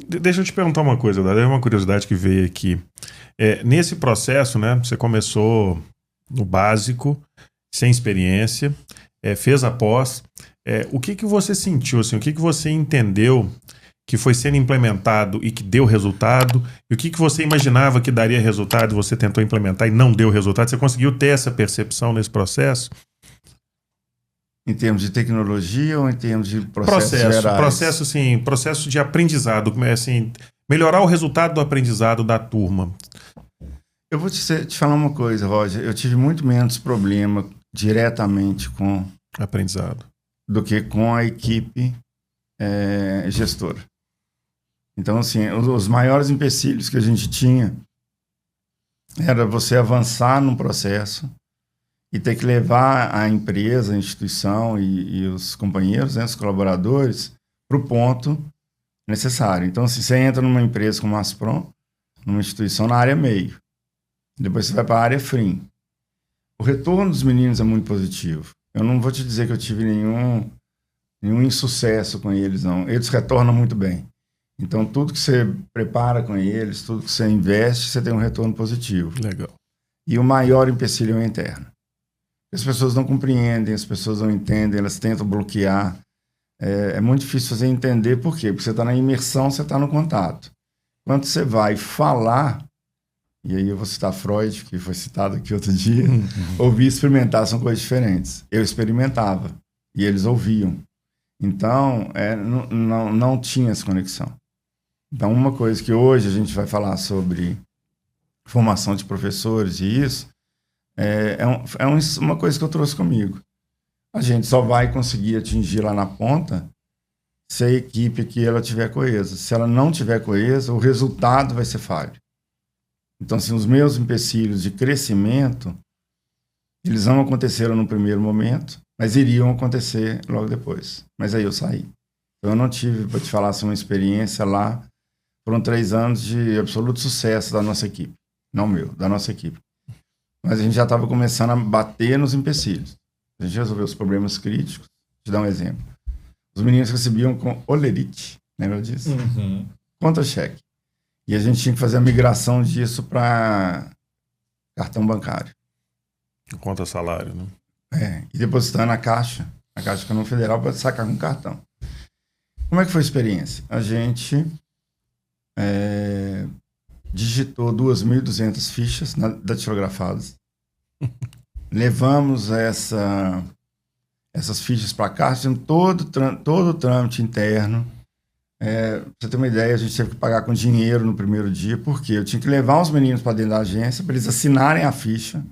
Deixa eu te perguntar uma coisa, Dada, é uma curiosidade que veio aqui. Nesse processo, né, você começou no básico, sem experiência, fez a pós. O que você sentiu, assim, o que você entendeu que foi sendo implementado e que deu resultado? E o que você imaginava que daria resultado e você tentou implementar e não deu resultado? Você conseguiu ter essa percepção nesse processo? Em termos de tecnologia ou em termos de processos gerais? Processo de aprendizado, assim, melhorar o resultado do aprendizado da turma. Eu vou te falar uma coisa, Roger. Eu tive muito menos problema diretamente com aprendizado do que com a equipe gestora. Então, assim, os maiores empecilhos que a gente tinha era você avançar num processo e ter que levar a empresa, a instituição e os companheiros, né, os colaboradores, para o ponto necessário. Então, se você entra numa empresa como a Aspron, numa instituição na área meio, depois você vai para a área frim. O retorno dos meninos é muito positivo. Eu não vou te dizer que eu tive nenhum insucesso com eles, não. Eles retornam muito bem. Então, tudo que você prepara com eles, tudo que você investe, você tem um retorno positivo. Legal. E o maior empecilho é o interno. As pessoas não compreendem, as pessoas não entendem, elas tentam bloquear. É muito difícil fazer entender por quê? Porque você está na imersão, você está no contato. Quando você vai falar, e aí eu vou citar Freud, que foi citado aqui outro dia, ouvir e experimentar são coisas diferentes. Eu experimentava e eles ouviam. Então, não tinha essa conexão. Então, uma coisa que hoje a gente vai falar sobre formação de professores e isso, uma coisa que eu trouxe comigo. A gente só vai conseguir atingir lá na ponta se a equipe que ela tiver coesa. Se ela não tiver coesa, o resultado vai ser falho. Então, assim, os meus empecilhos de crescimento, eles não aconteceram no primeiro momento, mas iriam acontecer logo depois. Mas aí eu saí. Eu não tive, para te falar, assim, uma experiência lá. Foram 3 anos de absoluto sucesso da nossa equipe. Não meu, da nossa equipe. Mas a gente já estava começando a bater nos empecilhos. A gente resolveu os problemas críticos. Vou te dar um exemplo. Os meninos recebiam com olerite, lembra disso? Uhum. Contra-cheque. E a gente tinha que fazer a migração disso para cartão bancário. Conta salário, né? E depositar na Caixa Econômica Federal para sacar com cartão. Como é que foi a experiência? A gente digitou 2.200 fichas datilografadas. Levamos essas fichas para a Caixa, todo o trâmite interno. Pra você ter uma ideia, a gente teve que pagar com dinheiro no primeiro dia, porque eu tinha que levar os meninos para dentro da agência para eles assinarem a ficha.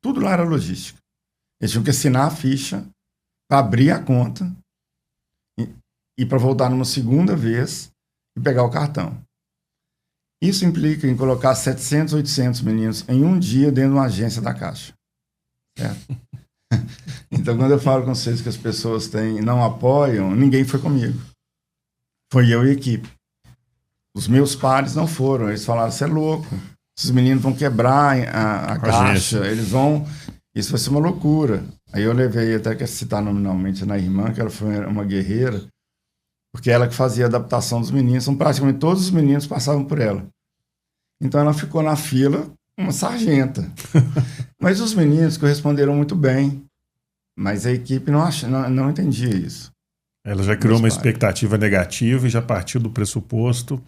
Tudo lá era logística. Eles tinham que assinar a ficha para abrir a conta e para voltar numa segunda vez e pegar o cartão. Isso implica em colocar 700, 800 meninos em um dia dentro de uma agência da Caixa. Certo? Então, quando eu falo com vocês que as pessoas não apoiam, ninguém foi comigo. Foi eu e a equipe. Os meus pares não foram. Eles falaram, você é louco. Esses meninos vão quebrar a caixa. Eles vão... Isso vai ser uma loucura. Aí eu levei, até que citar nominalmente, na irmã, que ela foi uma guerreira, porque ela que fazia a adaptação dos meninos. Então, praticamente todos os meninos passavam por ela. Então, ela ficou na fila, uma sargenta. Mas os meninos corresponderam muito bem. Mas a equipe não entendia isso. Ela já criou uma expectativa negativa e já partiu do pressuposto.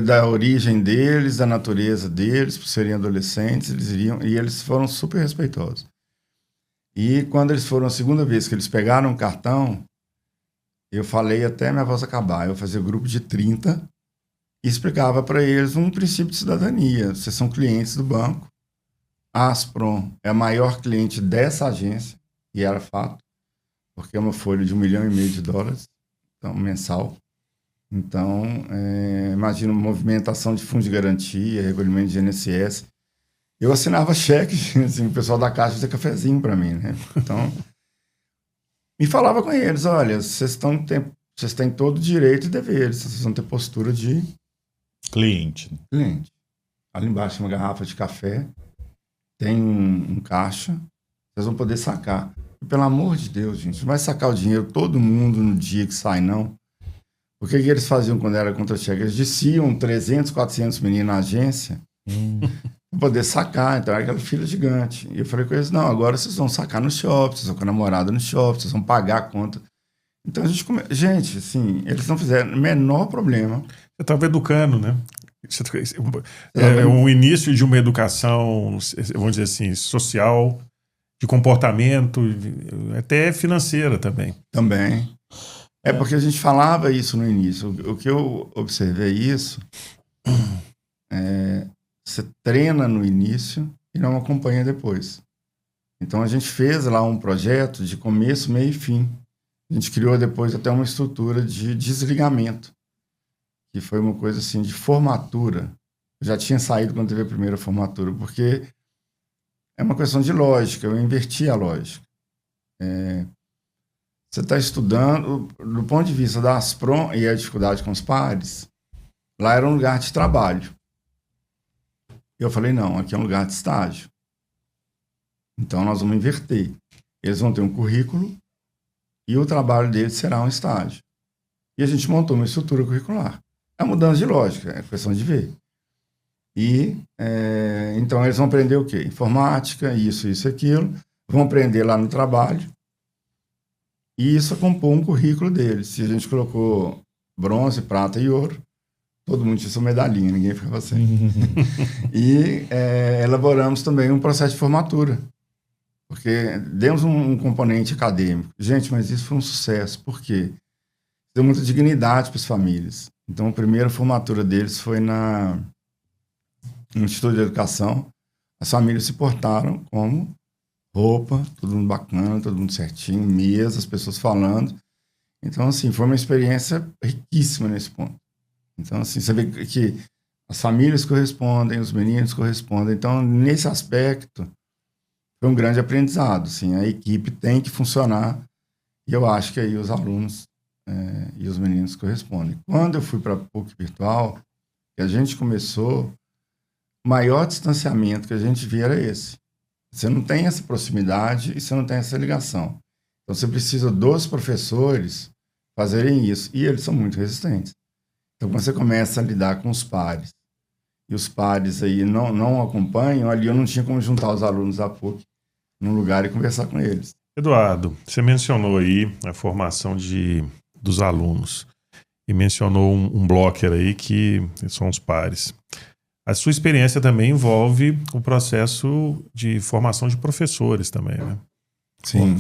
Da origem deles, da natureza deles, por serem adolescentes, eles foram super respeitosos. E quando eles foram a segunda vez que eles pegaram o cartão, eu falei até minha voz acabar. Eu fazia grupo de 30 e explicava para eles um princípio de cidadania. Vocês são clientes do banco. A Aspron é a maior cliente dessa agência, e era fato, porque é uma folha de $1,5 milhão, então, mensal. Então, imagina uma movimentação de fundo de garantia, recolhimento de INSS. Eu assinava cheque, assim, o pessoal da Caixa fazia cafezinho para mim, né? Então, e falava com eles, olha, vocês têm todo o direito e deveres, vocês vão ter postura de... Cliente. Ali embaixo uma garrafa de café, tem um caixa, vocês vão poder sacar. E, pelo amor de Deus, gente, não vai sacar o dinheiro todo mundo no dia que sai, não. O que eles faziam quando era contra-cheque? Eles desciam 300, 400 meninos na agência para poder sacar. Então era aquela fila gigante. E eu falei com eles, não, agora vocês vão sacar no shopping, vocês vão com a namorada no shopping, vocês vão pagar a conta. Então a gente... Gente, assim, eles não fizeram o menor problema. Você estava educando, né? É o início de uma educação, vamos dizer assim, social, de comportamento, até financeira também. Também. É porque a gente falava isso no início. O que eu observei isso, você treina no início e não acompanha depois. Então a gente fez lá um projeto de começo, meio e fim. A gente criou depois até uma estrutura de desligamento, que foi uma coisa assim de formatura. Eu já tinha saído quando teve a primeira formatura, porque é uma questão de lógica, eu inverti a lógica. Você está estudando, do ponto de vista da Asprom e a dificuldade com os pares, lá era um lugar de trabalho. Eu falei, não, aqui é um lugar de estágio. Então nós vamos inverter. Eles vão ter um currículo e o trabalho deles será um estágio. E a gente montou uma estrutura curricular. É uma mudança de lógica, é questão de ver. E, então, eles vão aprender o quê? Informática, isso, aquilo. Vão aprender lá no trabalho. E isso compõe um currículo deles. Se a gente colocou bronze, prata e ouro, todo mundo tinha sua medalhinha, ninguém ficava sem. E elaboramos também um processo de formatura. Porque demos um componente acadêmico. Gente, mas isso foi um sucesso. Por quê? Deu muita dignidade para as famílias. Então, a primeira formatura deles foi no Instituto de Educação. As famílias se portaram como roupa, todo mundo bacana, todo mundo certinho, mesa, as pessoas falando. Então, assim, foi uma experiência riquíssima nesse ponto. Então, assim, você vê que as famílias correspondem, os meninos correspondem. Então, nesse aspecto, foi um grande aprendizado. Assim, a equipe tem que funcionar e eu acho que aí os alunos e os meninos correspondem. Quando eu fui para a PUC Virtual, que a gente começou, o maior distanciamento que a gente via era esse. Você não tem essa proximidade e você não tem essa ligação. Então, você precisa dos professores fazerem isso. E eles são muito resistentes. Então, quando você começa a lidar com os pares, e os pares aí não acompanham, ali eu não tinha como juntar os alunos da PUC num lugar e conversar com eles. Eduardo, você mencionou aí a formação dos alunos e mencionou um blocker aí que são os pares. A sua experiência também envolve o processo de formação de professores também, né? Sim,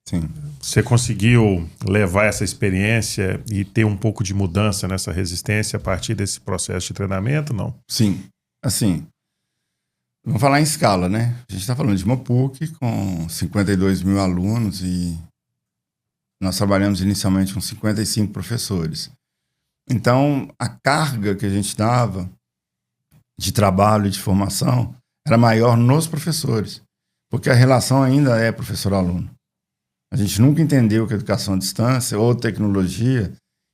sim. Você conseguiu levar essa experiência e ter um pouco de mudança nessa resistência a partir desse processo de treinamento, não? Sim, assim, vamos falar em escala, né? A gente está falando de uma PUC com 52 mil alunos e nós trabalhamos inicialmente com 55 professores. Então, a carga que a gente dava de trabalho e de formação era maior nos professores, porque a relação ainda é professor-aluno. A gente nunca entendeu que a educação à distância ou tecnologia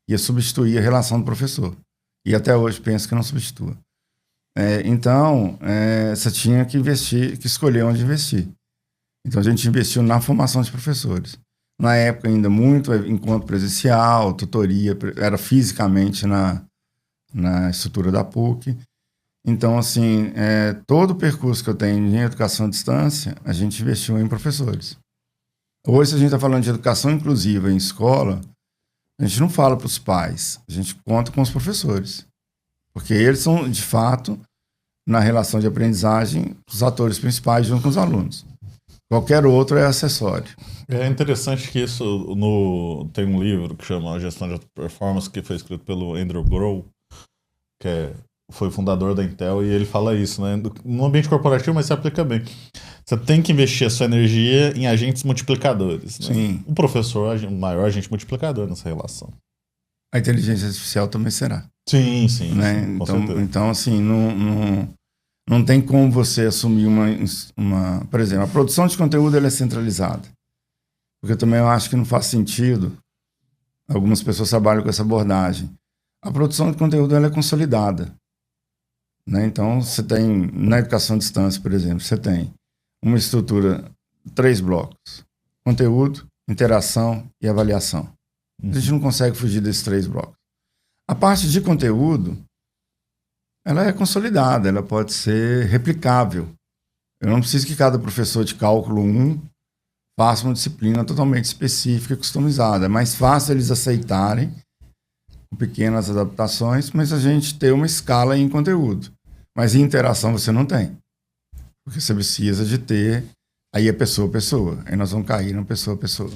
ia substituir a relação do professor. E até hoje penso que não substitua. Então, você tinha que investir, que escolher onde investir. Então, a gente investiu na formação de professores. Na época, ainda muito encontro presencial, tutoria, era fisicamente na estrutura da PUC. Então, assim, todo o percurso que eu tenho em educação à distância, a gente investiu em professores. Hoje, se a gente está falando de educação inclusiva em escola, a gente não fala para os pais, a gente conta com os professores. Porque eles são, de fato, na relação de aprendizagem, os atores principais junto com os alunos. Qualquer outro é acessório. É interessante que isso tem um livro que chama A Gestão de Performance, que foi escrito pelo Andrew Grove, que foi o fundador da Intel, e ele fala isso, né? No ambiente corporativo, mas se aplica bem. Você tem que investir a sua energia em agentes multiplicadores. Né? Sim. O professor é o maior agente multiplicador nessa relação. A inteligência artificial também será. Sim, sim. Né? Sim, então, assim, não tem como você assumir uma... Por exemplo, a produção de conteúdo ela é centralizada. Porque também eu acho que não faz sentido. Algumas pessoas trabalham com essa abordagem. A produção de conteúdo ela é consolidada. Né? Então, você tem, na educação à distância, por exemplo, você tem uma estrutura, 3 blocos. Conteúdo, interação e avaliação. A gente não consegue fugir desses 3 blocos. A parte de conteúdo, ela é consolidada, ela pode ser replicável. Eu não preciso que cada professor de cálculo 1 faça uma disciplina totalmente específica e customizada. É mais fácil eles aceitarem, com pequenas adaptações, mas a gente tem uma escala em conteúdo. Mas em interação você não tem. Porque você precisa de ter, aí é pessoa a pessoa. Aí nós vamos cair na pessoa a pessoa.